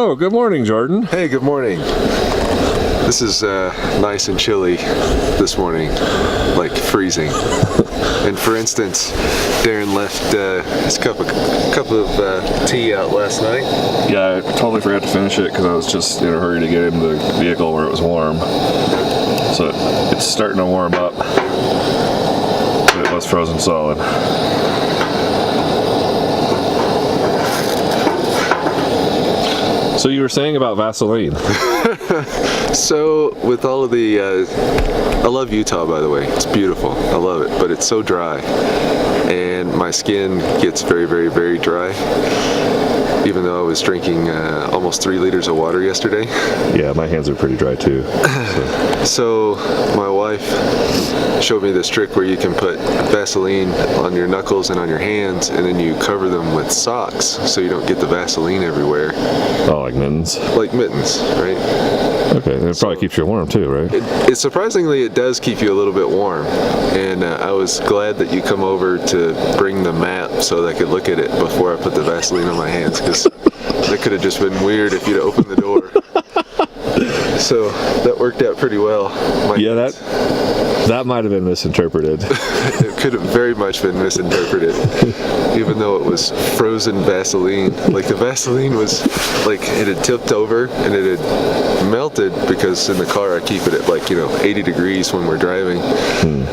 Oh, good morning, Jordan. Hey, good morning. This is nice and chilly this morning, like freezing. And for instance, Daren left his cup of tea out last night. Yeah, I totally forgot to finish it because I was just in a hurry to get in the vehicle where it was warm. So it's starting to warm up, but it was frozen solid. So you were saying about Vaseline. So with all of the, I love Utah, by the way. It's beautiful. I love it, but it's so dry. And my skin gets very, very, very dry. Even though I was drinking almost 3 liters of water yesterday. Yeah, my hands are pretty dry too. So my wife showed me this trick where you can put Vaseline on your knuckles and on your hands, and then you cover them with socks so you don't get the Vaseline everywhere. Oh, like mittens? Like mittens, right? Okay, and it probably keeps you warm too, right? It surprisingly, it does keep you a little bit warm. And I was glad that you come over to bring the map so that I could look at it before I put the Vaseline on my hands, because that could have just been weird if you'd opened the door. So that worked out pretty well. Yeah, that might have been misinterpreted. It could have very much been misinterpreted, even though it was frozen Vaseline. Like the Vaseline was, like it had tipped over and it had melted, because in the car I keep it at like 80 degrees when we're driving.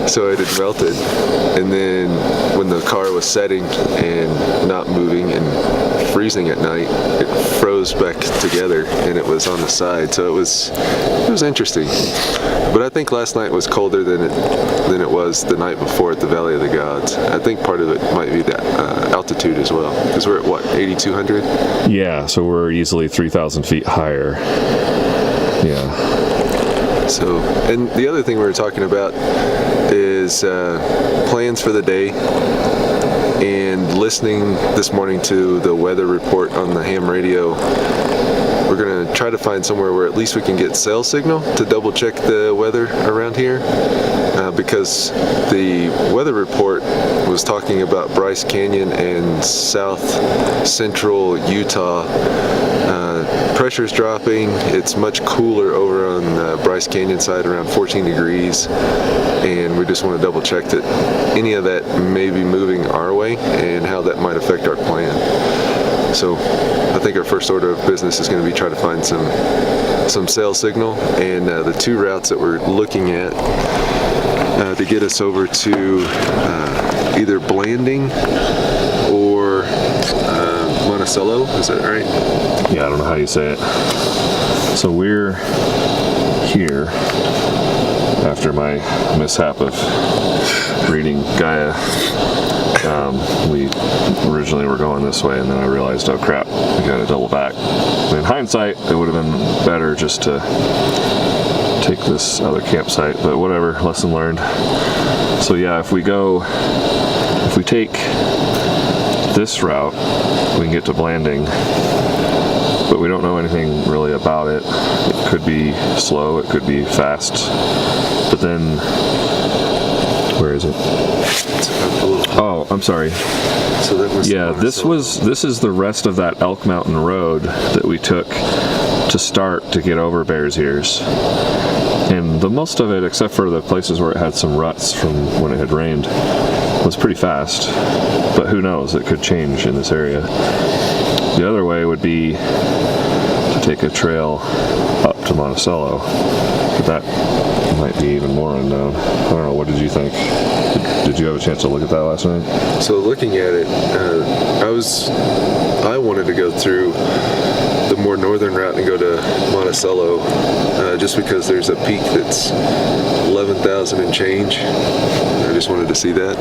So it had melted, and then when the car was setting and not moving and freezing at night, it froze back together and it was on the side. So it was interesting. But I think last night was colder than it was the night before at the Valley of the Gods. I think part of it might be that altitude as well, because we're at what, 8,200? Yeah, so we're easily 3,000 feet higher. Yeah. So, and the other thing we were talking about is plans for the day, and listening this morning to the weather report on the ham radio. We're going to try to find somewhere where at least we can get cell signal to double check the weather around here, because the weather report was talking about Bryce Canyon and south central Utah. Pressure's dropping. It's much cooler over on the Bryce Canyon side, around 14 degrees, and we just want to double check that any of that may be moving our way and how that might affect our plan. So I think our first order of business is going to be try to find some cell signal, and the 2 routes that we're looking at to get us over to either Blanding or Monticello. Is that right? Yeah, I don't know how you say it. So we're here after my mishap of reading Gaia. We originally were going this way, and then I realized, oh crap, we gotta double back. And in hindsight, it would have been better just to take this other campsite, but whatever, lesson learned. So yeah, if we take this route, we can get to Blanding, but we don't know anything really about it. It could be slow, it could be fast, but then, where is it? Oh, I'm sorry. So that was this is the rest of that Elk Mountain Road that we took to start to get over Bears Ears. And the most of it, except for the places where it had some ruts from when it had rained, was pretty fast. But who knows, it could change in this area. The other way would be to take a trail up to Monticello, but that might be even more unknown. I don't know, what did you think? Did you have a chance to look at that last night? So looking at it, I wanted to go through the more northern route and go to Monticello, just because there's a peak that's 11,000 and change. I just wanted to see that.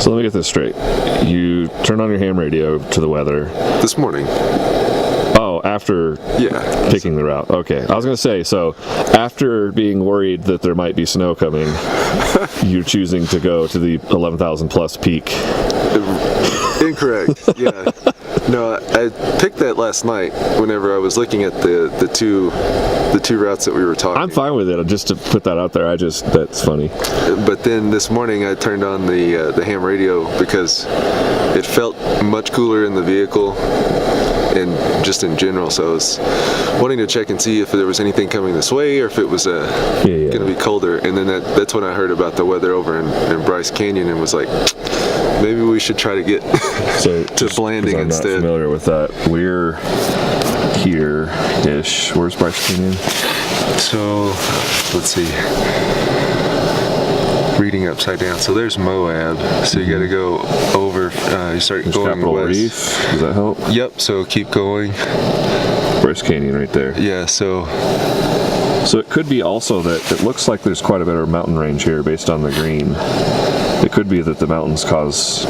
So let me get this straight. You turned on your ham radio to the weather. This morning. Oh, after Yeah. picking the route. Okay. I was going to say, so after being worried that there might be snow coming, you're choosing to go to the 11,000 plus peak. Incorrect. Yeah. No, I picked that last night whenever I was looking at the two routes that we were talking. I'm fine with it, just to put that out there. That's funny. But then this morning I turned on the ham radio because it felt much cooler in the vehicle, and just in general. So I was wanting to check and see if there was anything coming this way or if it was going to be colder. And then that's when I heard about the weather over in Bryce Canyon and was like, maybe we should try to get to Blanding instead. I'm not familiar with that. We're here-ish. Where's Bryce Canyon? So, let's see. Reading upside down. So there's Moab. So you got to go over. You start going Capitol west. Reef. Does that help? Yep. So keep going. Bryce Canyon right there. Yeah. So it could be also that it looks like there's quite a bit of mountain range here based on the green. It could be that the mountains cause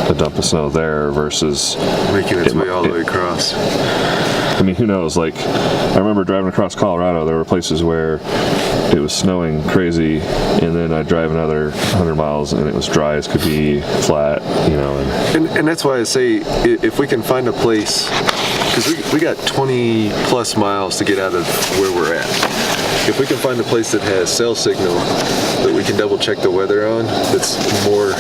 a dump of snow there versus making its way all the way across. I mean, who knows? Like, I remember driving across Colorado, there were places where it was snowing crazy, and then I'd drive another 100 miles and it was dry as could be, flat, you know. And that's why I say, if we can find a place, because we got 20 plus miles to get out of where we're at. If we can find a place that has cell signal that we can double check the weather on, that's more,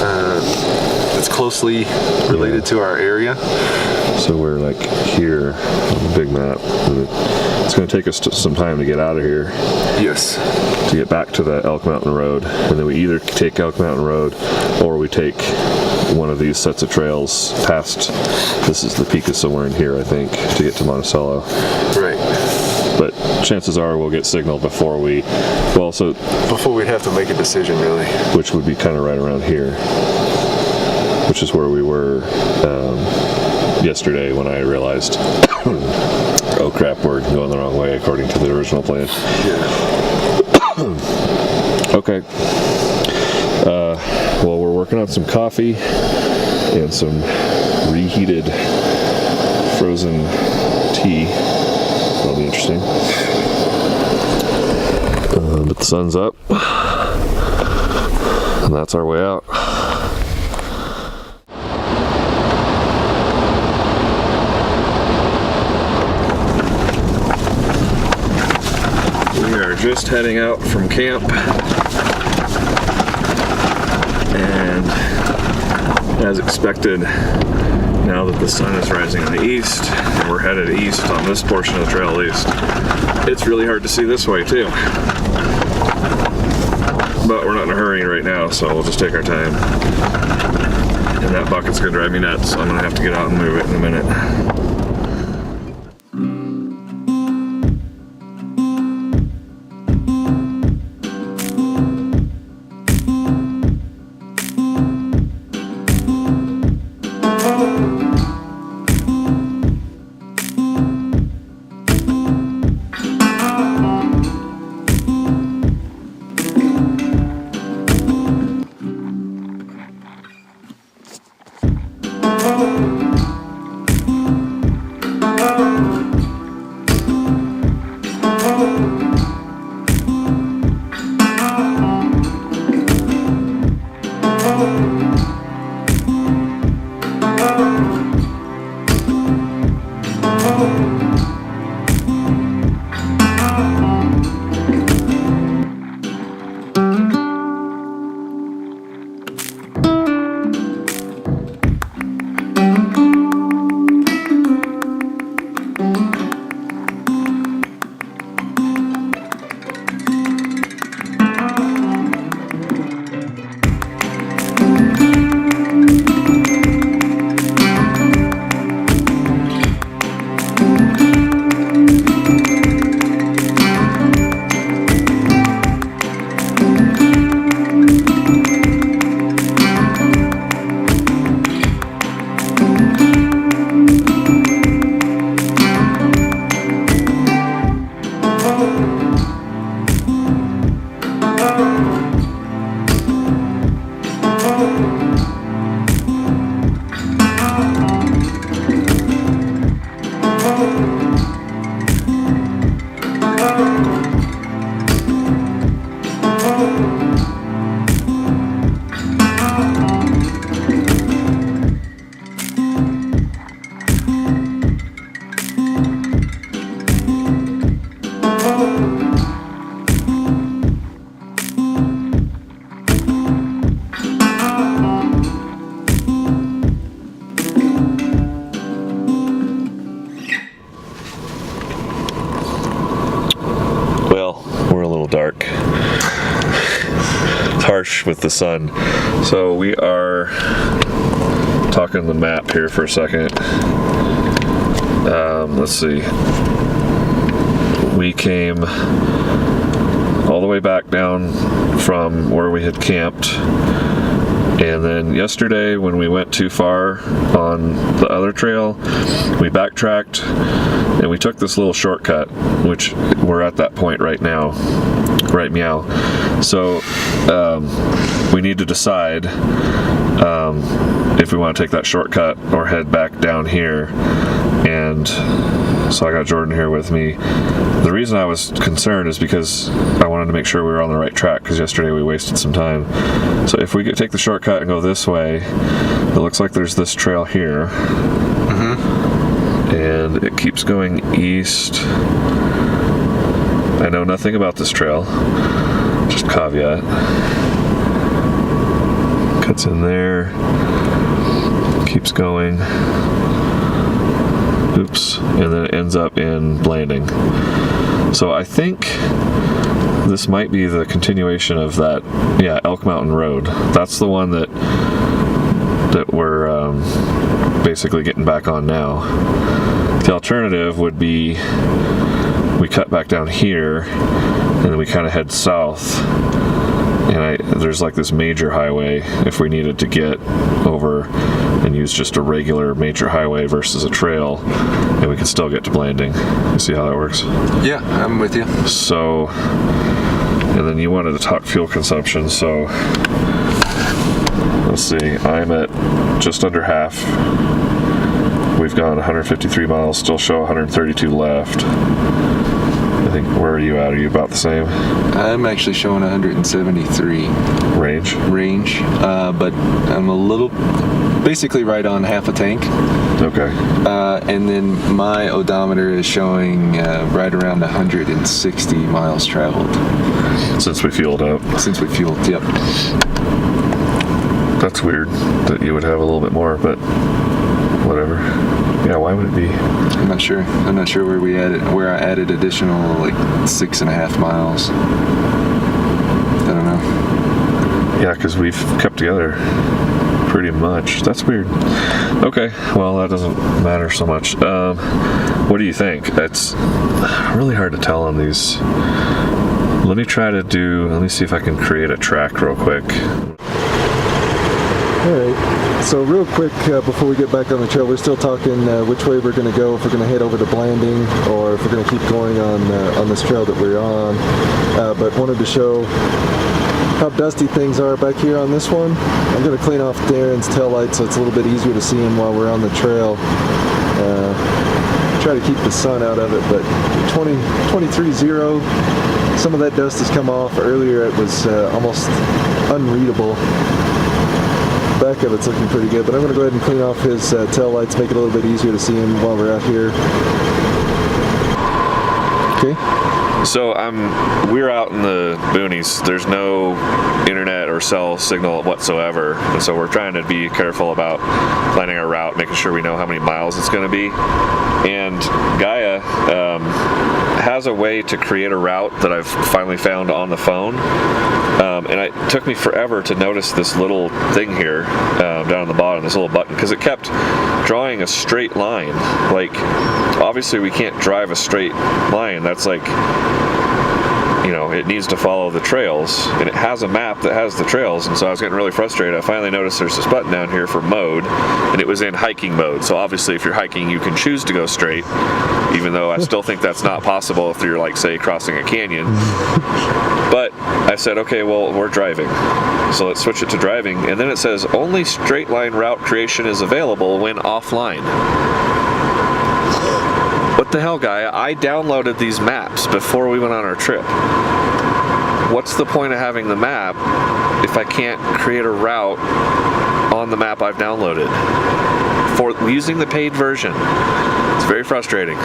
that's closely related to our area. So we're like here on the big map. It's going to take us some time to get out of here. Yes. To get back to the Elk Mountain Road. And then we either take Elk Mountain Road or we take one of these sets of trails past, this is the peak is somewhere in here, I think, to get to Monticello. Right. But chances are we'll get signal before we'd have to make a decision, really. Which would be kind of right around here, which is where we were yesterday when I realized, oh crap, we're going the wrong way according to the original plan. Yeah. Okay. Well, we're working on some coffee and some reheated frozen tea. That'll be interesting. But the sun's up, and that's our way out. We are just heading out from camp, and as expected, now that the sun is rising in the east, and we're headed east on this portion of the trail at least, it's really hard to see this way too. But we're not in a hurry right now, so we'll just take our time. And that bucket's gonna drive me nuts, so I'm gonna have to get out and move it in a minute. much with the sun. So we are talking the map here for a second. Let's see. We came all the way back down from where we had camped, and then yesterday when we went too far on the other trail, we backtracked and we took this little shortcut, which we're at that point right now. Right meow. So we need to decide if we want to take that shortcut or head back down here. And so I got Jordan here with me. The reason I was concerned is because I wanted to make sure we were on the right track, because yesterday we wasted some time. So if we could take the shortcut and go this way, it looks like there's this trail here. And it keeps going east. I know nothing about this trail, just caveat. Cuts in there, keeps going. Oops, and then it ends up in Blanding. So I think this might be the continuation of that, yeah, Elk Mountain Road. That's the one that we're basically getting back on now. The alternative would be we cut back down here and then we kind of head south, and there's like this major highway if we needed to get over and use just a regular major highway versus a trail, and we can still get to Blanding. You see how that works? Yeah, I'm with you. So, and then you wanted to talk fuel consumption, so let's see, I'm at just under half. We've gone 153 miles, still show 132 left. I think, where are you at? Are you about the same? I'm actually showing 173 range, but I'm a little, basically right on half a tank. Okay. And then my odometer is showing right around 160 miles traveled. Since we fueled up. Yep. That's weird that you would have a little bit more, but whatever. Yeah, why would it be? I'm not sure where I added additional like 6.5 miles. I don't know. Yeah, because we've kept together pretty much. That's weird. Okay, well, that doesn't matter so much. What do you think? It's really hard to tell on these. Let me see if I can create a track real quick. Alright, so real quick before we get back on the trail, we're still talking which way we're going to go, if we're going to head over to Blanding or if we're going to keep going on this trail that we're on. But wanted to show how dusty things are back here on this one. I'm going to clean off Daren's taillight so it's a little bit easier to see him while we're on the trail. Try to keep the sun out of it, but 23.0, some of that dust has come off. Earlier it was almost unreadable. Back of it's looking pretty good, but I'm going to go ahead and clean off his tail lights, make it a little bit easier to see him while we're out here. Okay. So we're out in the boonies. There's no internet or cell signal whatsoever, and so we're trying to be careful about planning our route, making sure we know how many miles it's going to be. And Gaia has a way to create a route that I've finally found on the phone. And it took me forever to notice this little thing here down on the bottom, this little button, because it kept drawing a straight line. Like, obviously we can't drive a straight line. That's like, you know, it needs to follow the trails, and it has a map that has the trails, and so I was getting really frustrated. I finally noticed there's this button down here for mode, and it was in hiking mode. So obviously if you're hiking, you can choose to go straight, even though I still think that's not possible if you're, like, say, crossing a canyon. But I said, okay, well, we're driving, so let's switch it to driving. And then it says only straight line route creation is available when offline. What the hell, Gaia? I downloaded these maps before we went on our trip. What's the point of having the map if I can't create a route on the map I've downloaded for using the paid version? It's very frustrating.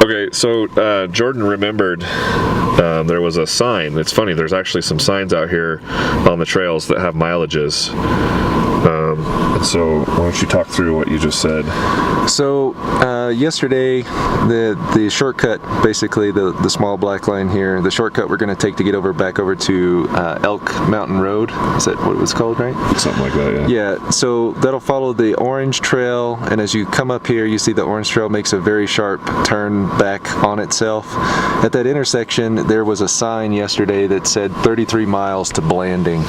Okay, so Jordan remembered there was a sign. It's funny, there's actually some signs out here on the trails that have mileages. I So why don't you talk through what you just said? So yesterday, the shortcut, basically the small black line here, the shortcut we're going to take to get back over to Elk Mountain Road. Is that what it was called, right? Something like that, yeah. Yeah, so that'll follow the orange trail, and as you come up here, you see the orange trail makes a very sharp turn back on itself. At that intersection, there was a sign yesterday that said 33 miles to Blanding.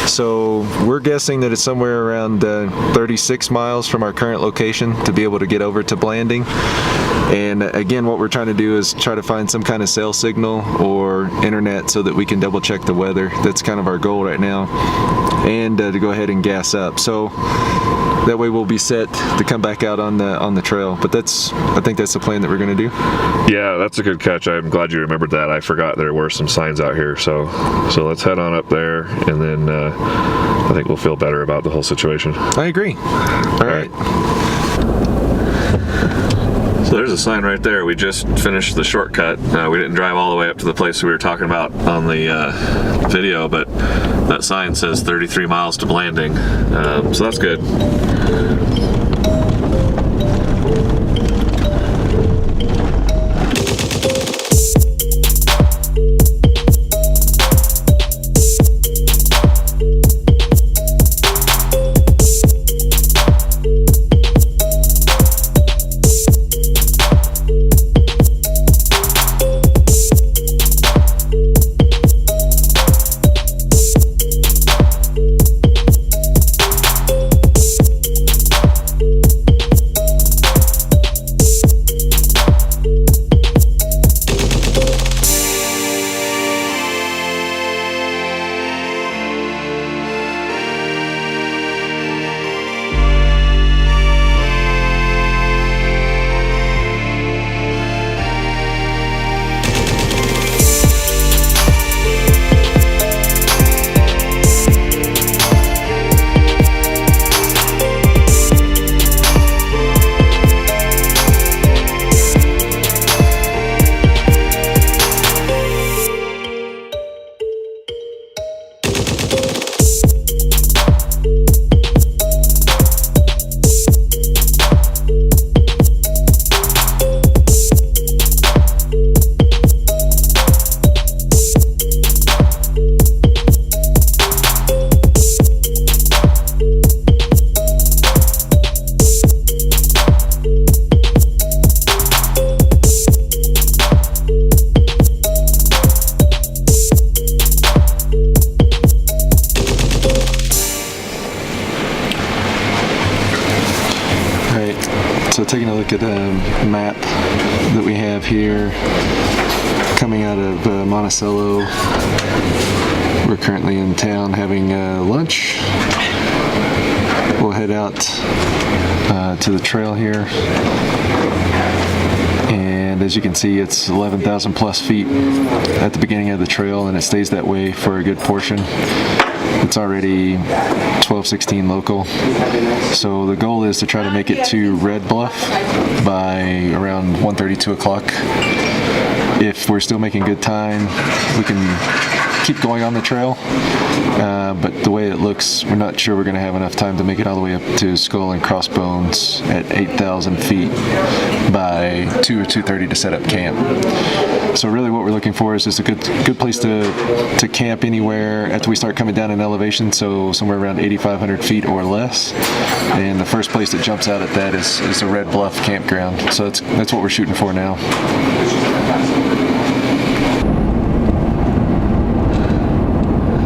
So we're guessing that it's somewhere around 36 miles from our current location to be able to get over to Blanding. And again, what we're trying to do is try to find some kind of cell signal or internet so that we can double check the weather. That's kind of our goal right now. And to go ahead and gas up. So that way we'll be set to come back out on the trail. But I think that's the plan that we're going to do. Yeah, that's a good catch. I'm glad you remembered that. I forgot there were some signs out here. So let's head on up there, and then I think we'll feel better about the whole situation. I agree. All right. So there's a sign right there. We just finished the shortcut. We didn't drive all the way up to the place we were talking about on the video, but that sign says 33 miles to Blanding. So that's good. So taking a look at a map that we have here, coming out of Monticello. We're currently in town having lunch. We'll head out to the trail here. And as you can see, it's 11,000 plus feet at the beginning of the trail, and it stays that way for a good portion. It's already 12:16 local, so the goal is to try to make it to Red Bluff by around 1:30, 2 o'clock. If we're still making good time, we can keep going on the trail, but the way it looks, we're not sure we're going to have enough time to make it all the way up to Skull and Crossbones at 8,000 feet by 2 or 2:30 to set up camp. So really what we're looking for is just a good place to camp anywhere after we start coming down in elevation, so somewhere around 8,500 feet or less. And the first place that jumps out at that is the Red Bluff campground. So that's what we're shooting for now.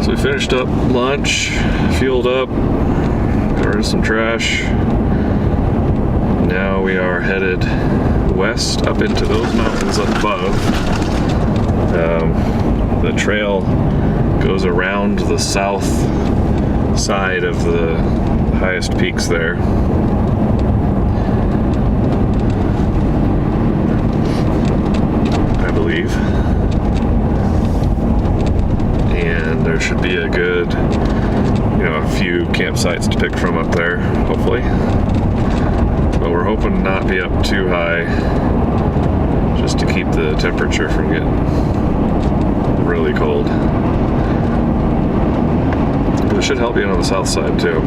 So we finished up lunch, fueled up, got rid of some trash. Now we are headed west up into those mountains up above. The trail goes around the south side of the highest peaks there. I believe. And there should be a good, a few campsites to pick from up there, hopefully. But we're hoping not to be up too high, just to keep the temperature from getting really cold. But it should help you on the south side too.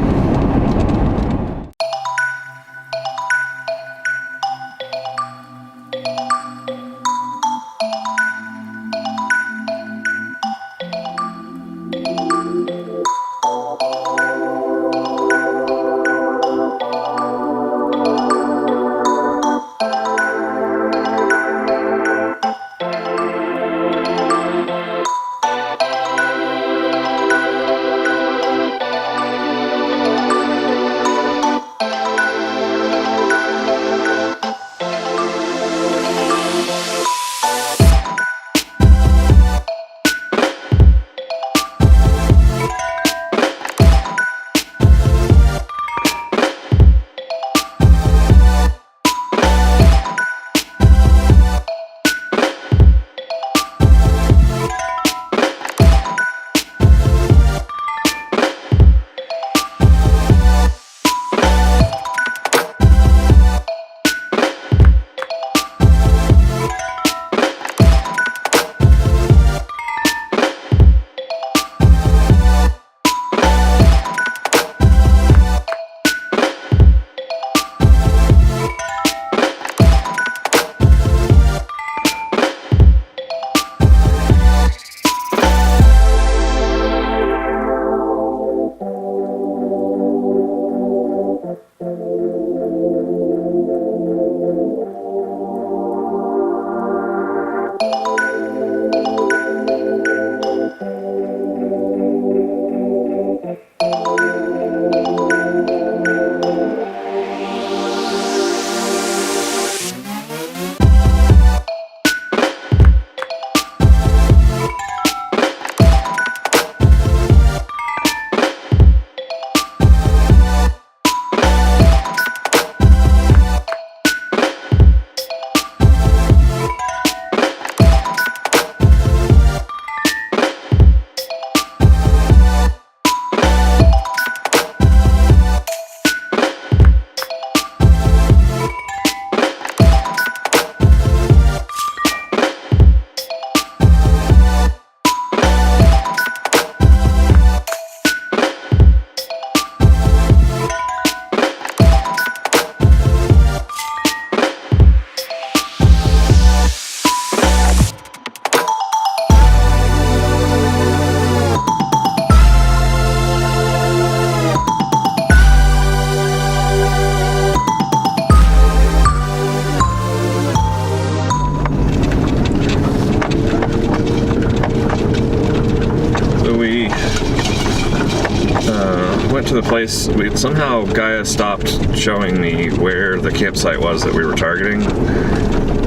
the place. Somehow Gaia stopped showing me where the campsite was that we were targeting.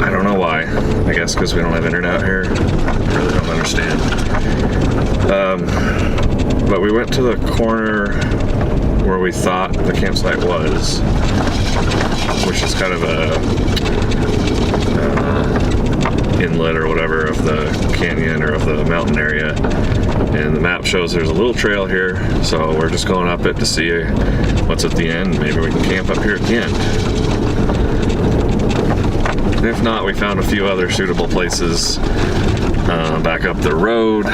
I don't know why. I guess because we don't have internet here. I really don't understand. But we went to the corner where we thought the campsite was, which is kind of a inlet or whatever of the canyon or of the mountain area. And the map shows there's a little trail here, so we're just going up it to see what's at the end. Maybe we can camp up here at the end. If not, we found a few other suitable places back up the road.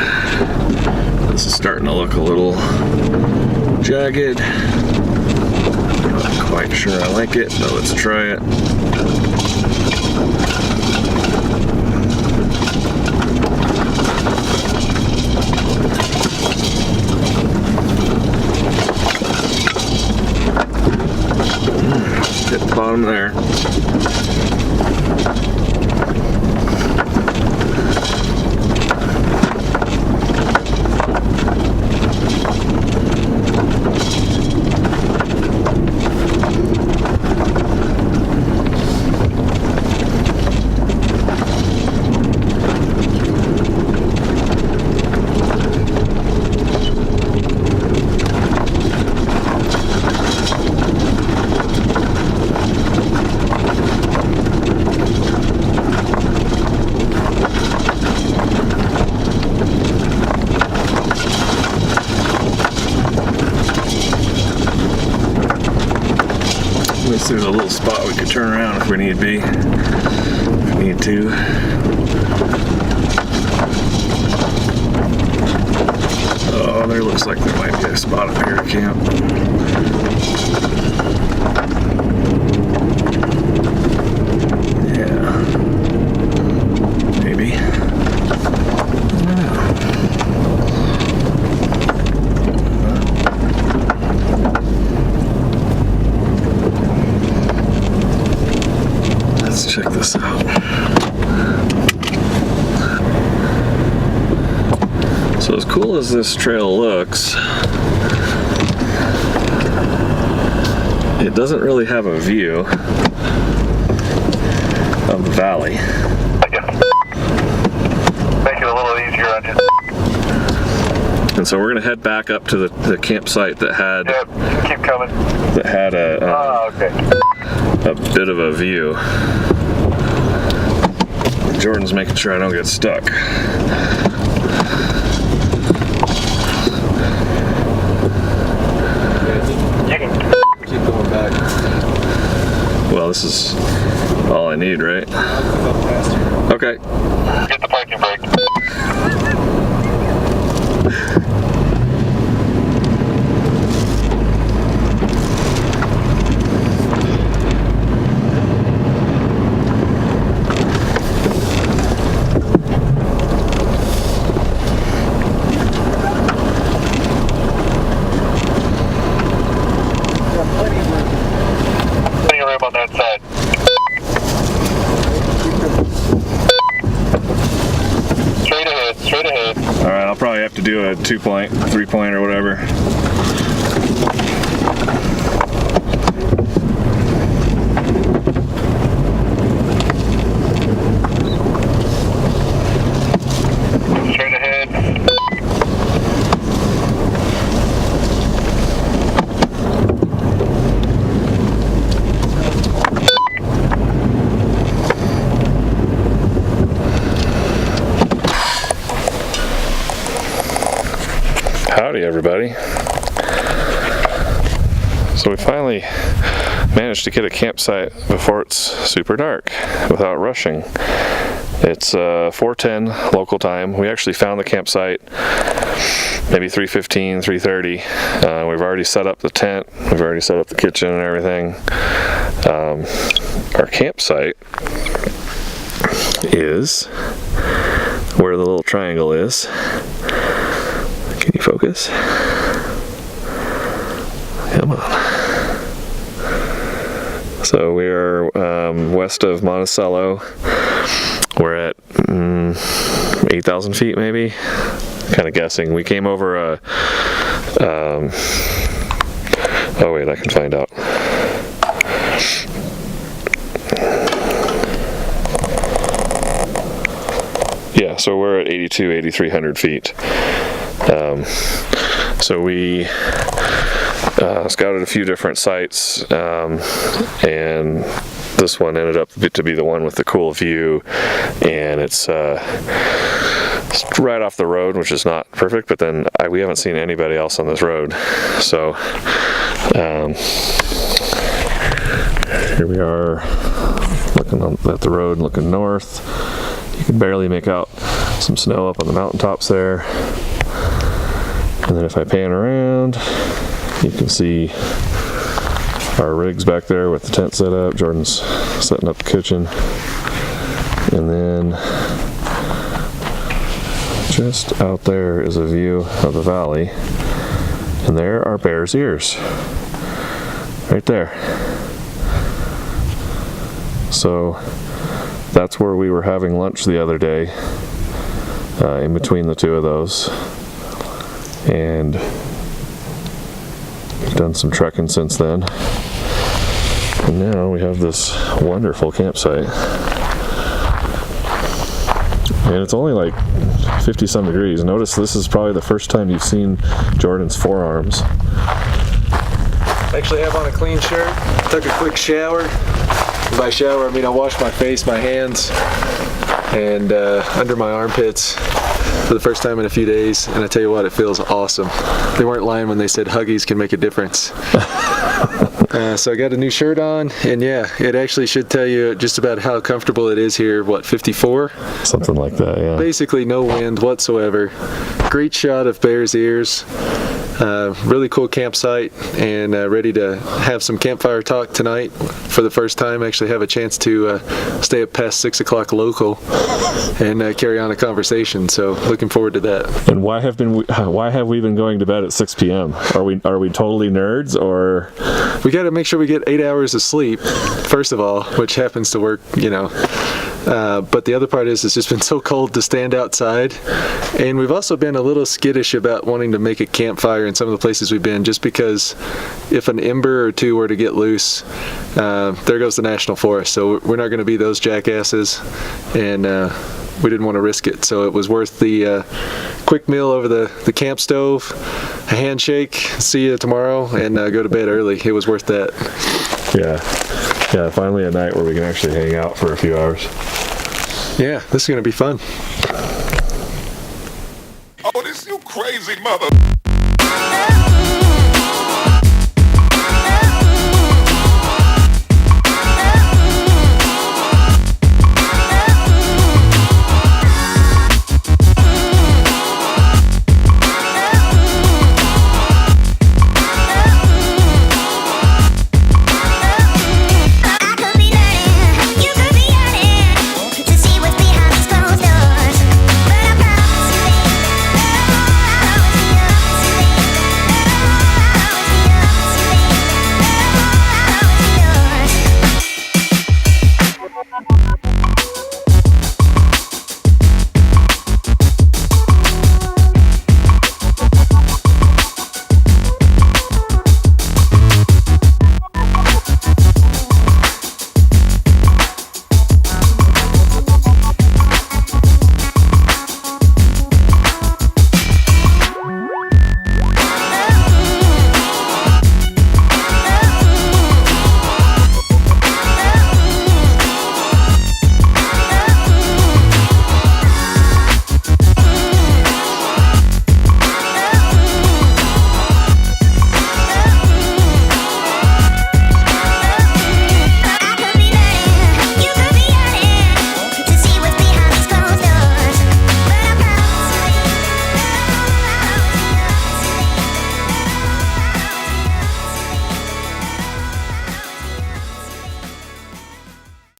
This is starting to look a little jagged. Not quite sure I like it, but let's try it. Hit the bottom there. There's a little spot we could turn around if we need be. If we need to. Oh, there looks like there might be a spot up here to camp. Yeah. Maybe. Let's check this out. So as cool as this trail looks, it doesn't really have a view of the valley. Make it a little easier on you. And so we're gonna head back up to the campsite that had keep coming. That had Okay. a bit of a view. Jordan's making sure I don't get stuck. You can Keep going back. Well, this is all I need, right? Okay. get the parking brake. Plenty of room on that side. Straight ahead. All right, I'll probably have to do a 2-point, 3-point, or whatever. Straight ahead. Howdy, everybody. So we finally managed to get a campsite before it's super dark without rushing. It's 4:10 local time. We actually found the campsite maybe 3:15, 3:30. We've already set up the tent. We've already set up the kitchen and everything. Our campsite is where the little triangle is. Can you focus? Come on. So we are west of Monticello. We're at 8,000 feet maybe. Kind of guessing. We came over Oh wait, I can find out. Yeah, so we're at 8,300 feet. So we scouted a few different sites, and this one ended up to be the one with the cool view, and it's right off the road, which is not perfect, but then we haven't seen anybody else on this road. So here we are looking at the road, looking north. You can barely make out some snow up on the mountaintops there. And then if I pan around, you can see our rigs back there with the tent set up. Jordan's setting up the kitchen. And then just out there is a view of the valley. And there are Bear's Ears. Right there. So that's where we were having lunch the other day, in between the two of those. And we've done some trekking since then. And now we have this wonderful campsite. And it's only like 50 some degrees. Notice this is probably the first time you've seen Jordan's forearms. Actually have on a clean shirt, took a quick shower. By shower, I mean I washed my face, my hands, and under my armpits for the first time in a few days, and I tell you what, it feels awesome. They weren't lying when they said Huggies can make a difference. So I got a new shirt on, and yeah, it actually should tell you just about how comfortable it is here. What, 54? Something like that, yeah. Basically no wind whatsoever. Great shot of Bear's Ears. Really cool campsite, and ready to have some campfire talk tonight for the first time. Actually have a chance to stay up past 6 o'clock local and carry on a conversation, so looking forward to that. And why have we been going to bed at 6 p.m.? Are we totally nerds, or? We got to make sure we get 8 hours of sleep, first of all, which happens to work, you know. But the other part is it's just been so cold to stand outside, and we've also been a little skittish about wanting to make a campfire in some of the places we've been, just because if an ember or two were to get loose, there goes the national forest. So we're not going to be those jackasses, and we didn't want to risk it. So it was worth the quick meal over the camp stove, a handshake, see you tomorrow, and go to bed early. It was worth that. Yeah, finally a night where we can actually hang out for a few hours. Yeah, this is going to be fun. Oh, this you crazy mother.